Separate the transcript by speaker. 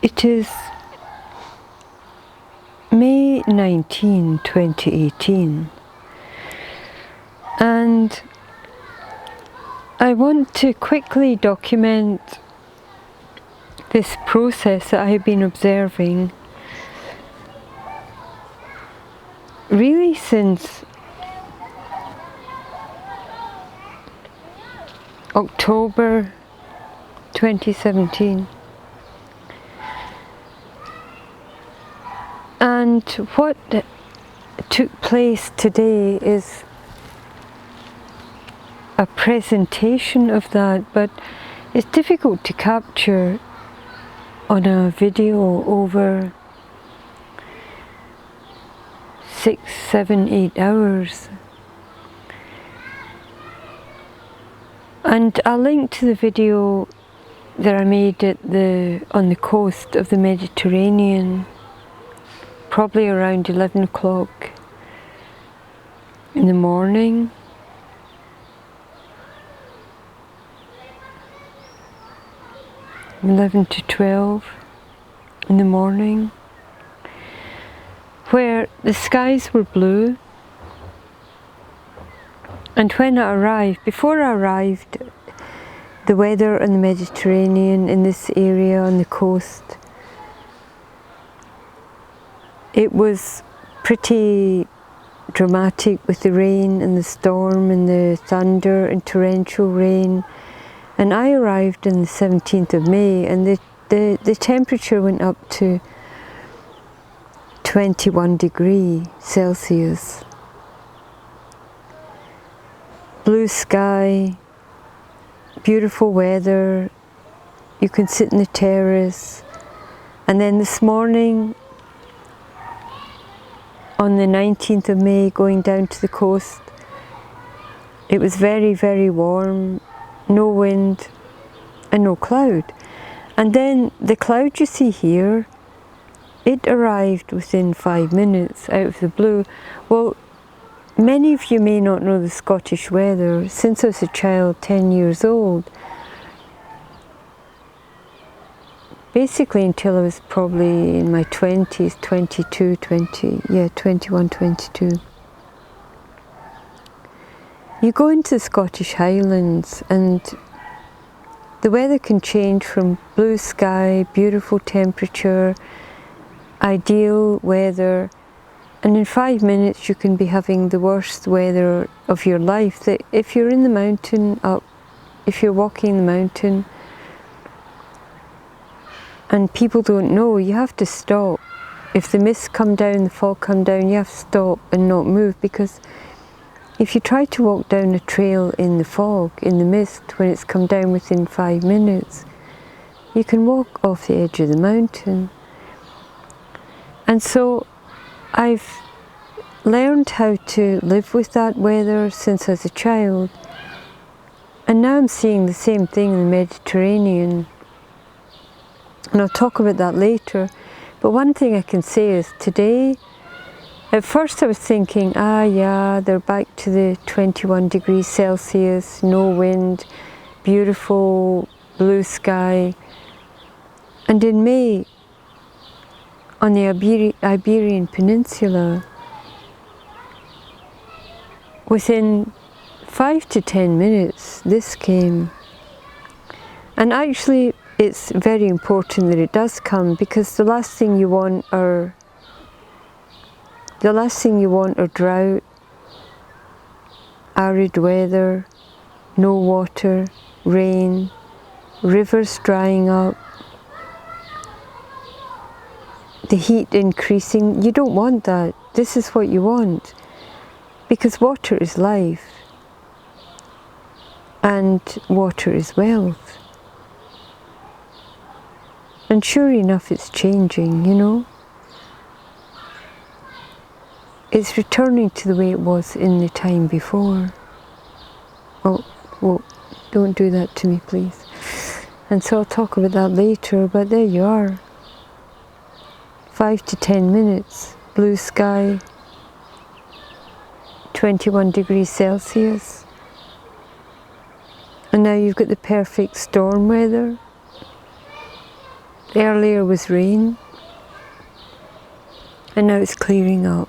Speaker 1: It is May 19, 2018, and I want to quickly document this process that I have been observing really since October 2017. And what took place today is a presentation of that, but it's difficult to capture on a video over 6, 7, 8 hours. And I'll link to the video that I made on the coast of the Mediterranean, probably around 11 o'clock in the morning. (11 to 12 in the morning), where the skies were blue. And when I arrived, before I arrived, the weather in the Mediterranean, in this area on the coast, it was pretty dramatic with the rain and the storm and the thunder and torrential rain. And I arrived on the 17th of May, and the temperature went up to 21 degrees Celsius. Blue sky, beautiful weather, you can sit in the terrace. And then this morning, on the 19th of May, going down to the coast, it was very, very warm, no wind and no cloud. And then the cloud you see here, it arrived within 5 minutes out of the blue. Well, many of you may not know the Scottish weather. Since I was a child, 10 years old, basically until I was probably in my 20s, 21, 22. You go into the Scottish Highlands and the weather can change from blue sky, beautiful temperature, ideal weather, and in 5 minutes you can be having the worst weather of your life. That if you're in the mountain if you're walking the mountain and people don't know, you have to stop. If the mist come down, the fog come down, you have to stop and not move, because if you try to walk down a trail in the fog, in the mist, when it's come down within 5 minutes, you can walk off the edge of the mountain. And so I've learned how to live with that weather since I was a child. And now I'm seeing the same thing in the Mediterranean. And I'll talk about that later. But one thing I can say is today, at first I was thinking, yeah, they're back to the 21 degrees Celsius, no wind, beautiful blue sky. And in May, on the Iberian Peninsula, within 5 to 10 minutes, this came. And actually, it's very important that it does come, because the last thing you want are drought, arid weather, no water, rain, rivers drying up, the heat increasing. You don't want that. This is what you want, because water is life and water is wealth. And sure enough, it's changing, you know. It's returning to the way it was in the time before. Oh, whoa, don't do that to me, please. And so I'll talk about that later, but there you are. 5 to 10 minutes, blue sky, 21 degrees Celsius. And now you've got the perfect storm weather. Earlier was rain, and now it's clearing up.